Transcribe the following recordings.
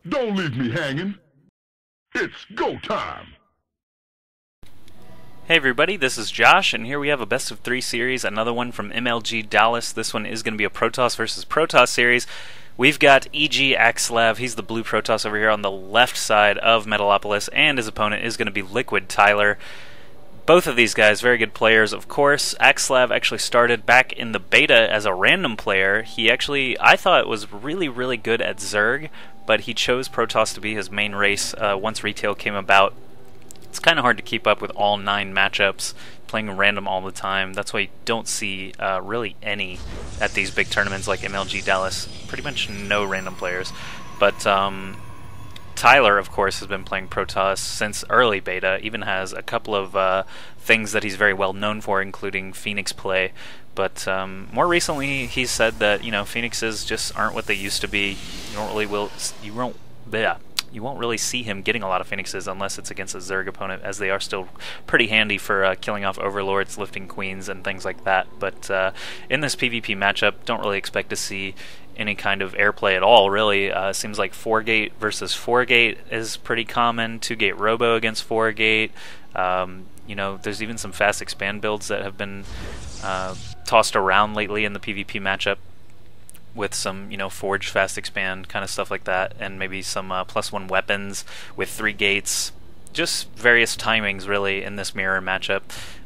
Don't leave me hanging. It's go time. Hey everybody, this is Josh, and here we have a best of 3 series, another one from MLG Dallas. This one is going to be a Protoss versus Protoss series. We've got EG Axslav, he's the blue Protoss over here on the left side of Metalopolis, and his opponent is going to be Liquid Tyler. Both of these guys, very good players, of course. Axslav actually started back in the beta as a random player. He actually, I thought, was really good at Zerg, but he chose Protoss to be his main race once retail came about. It's kind of hard to keep up with all 9 matchups, playing random all the time. That's why you don't see really any at these big tournaments like MLG Dallas. Pretty much no random players. But Tyler, of course, has been playing Protoss since early beta, even has a couple of things that he's very well known for, including Phoenix play. But more recently, he's said that, you know, Phoenixes just aren't what they used to be. You won't really see him getting a lot of Phoenixes unless it's against a Zerg opponent, as they are still pretty handy for killing off Overlords, lifting Queens, and things like that. But in this PvP matchup, don't really expect to see any kind of airplay at all, really. Seems like 4-gate versus 4-gate is pretty common, 2-gate Robo against 4-gate. You know, there's even some fast expand builds that have been tossed around lately in the PvP matchup, with some, you know, Forge fast expand kind of stuff like that, and maybe some +1 weapons with 3 gates. Just various timings, really, in this mirror matchup.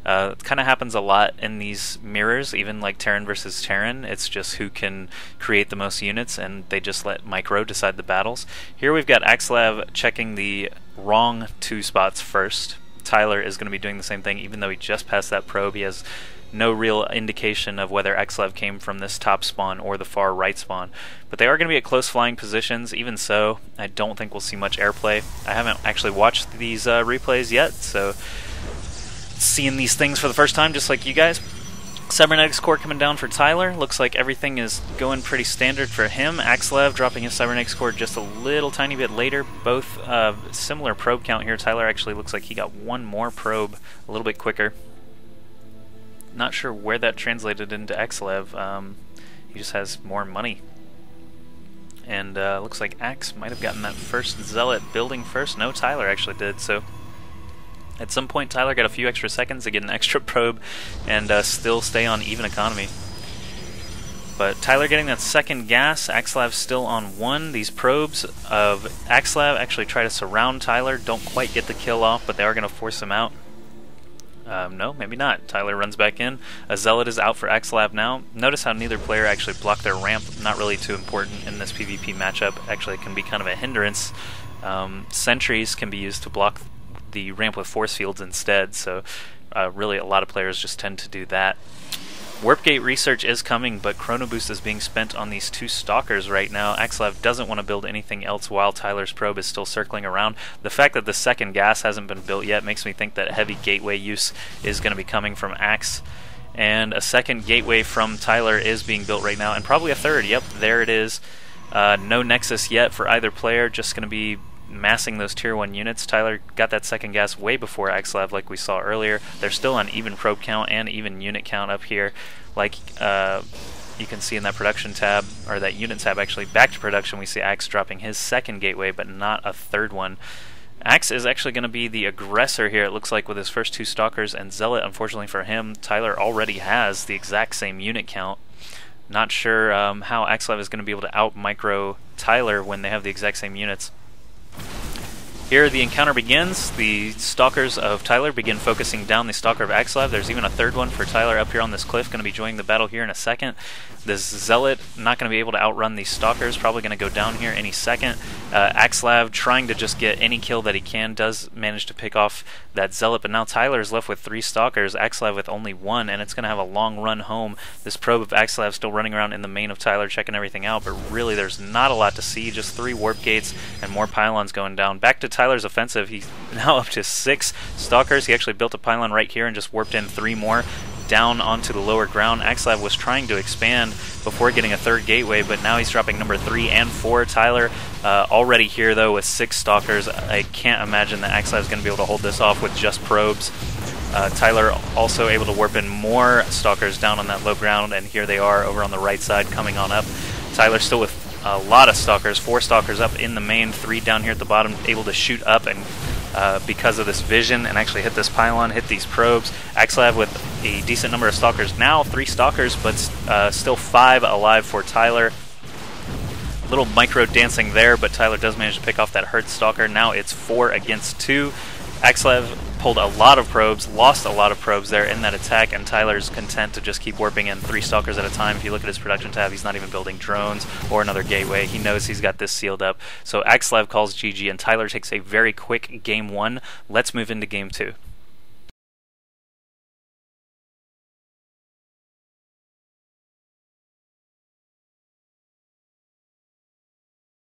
It kind of happens a lot in these mirrors, even like Terran versus Terran. It's just who can create the most units, and they just let Micro decide the battles. Here we've got Axslav checking the wrong 2 spots first. Tyler is going to be doing the same thing, even though he just passed that probe. He has no real indication of whether Axslav came from this top spawn or the far right spawn. But they are going to be at close flying positions. Even so, I don't think we'll see much airplay. I haven't actually watched these replays yet, so seeing these things for the first time, just like you guys. Cybernetics core coming down for Tyler. Looks like everything is going pretty standard for him. Axslav dropping his Cybernetics core just a little tiny bit later. Both similar probe count here. Tyler actually looks like he got one more probe a little bit quicker. Not sure where that translated into Axslav. He just has more money. And looks like Axe might have gotten that first Zealot building first. No, Tyler actually did. So at some point, Tyler got a few extra seconds to get an extra probe and still stay on even economy. But Tyler getting that second gas, Axslav still on 1. These probes of Axslav actually try to surround Tyler, don't quite get the kill off, but they are going to force him out. No, maybe not. Tyler runs back in. A Zealot is out for Axslav now. Notice how neither player actually blocked their ramp. Not really too important in this PvP matchup. Actually, it can be kind of a hindrance. Sentries can be used to block the ramp with force fields instead, so really a lot of players just tend to do that. Warp Gate research is coming, but Chrono Boost is being spent on these 2 Stalkers right now. Axslav doesn't want to build anything else while Tyler's probe is still circling around. The fact that the second gas hasn't been built yet makes me think that heavy gateway use is going to be coming from Axe. And a second gateway from Tyler is being built right now, and probably a third. Yep, there it is. No Nexus yet for either player, just going to be massing those tier 1 units. Tyler got that second gas way before Axslav, like we saw earlier. They're still on even probe count and even unit count up here, like you can see in that production tab, or that unit tab actually. Back to production, we see Axe dropping his second gateway, but not a third one. Axe is actually going to be the aggressor here, it looks like, with his first 2 Stalkers and Zealot. Unfortunately for him, Tyler already has the exact same unit count. Not sure how Axslav is going to be able to out-micro Tyler when they have the exact same units. Here the encounter begins. The Stalkers of Tyler begin focusing down the Stalker of Axslav. There's even a third one for Tyler up here on this cliff, going to be joining the battle here in a second. This Zealot not going to be able to outrun these Stalkers, probably going to go down here any second. Axslav trying to just get any kill that he can, does manage to pick off that Zealot, but now Tyler is left with 3 Stalkers, Axslav with only 1, and it's going to have a long run home. This probe of Axslav still running around in the main of Tyler, checking everything out, but really there's not a lot to see, just 3 warp gates and more pylons going down. Back to Tyler's offensive, he's now up to 6 Stalkers. He actually built a pylon right here and just warped in 3 more down onto the lower ground. Axslav was trying to expand before getting a third gateway, but now he's dropping number 3 and 4. Tyler already here, though, with 6 Stalkers. I can't imagine that Axslav is going to be able to hold this off with just probes. Tyler also able to warp in more Stalkers down on that low ground, and here they are over on the right side coming on up. Tyler still with a lot of Stalkers, 4 Stalkers up in the main, 3 down here at the bottom, able to shoot up and because of this vision and actually hit this pylon, hit these probes. Axslav with a decent number of Stalkers now, 3 Stalkers, but still 5 alive for Tyler. A little micro dancing there, but Tyler does manage to pick off that hurt Stalker. Now it's 4 against 2. Axslav pulled a lot of probes, lost a lot of probes there in that attack, and Tyler's content to just keep warping in 3 Stalkers at a time. If you look at his production tab, he's not even building drones or another gateway. He knows he's got this sealed up. So Axslav calls GG, and Tyler takes a very quick Game 1. Let's move into Game 2.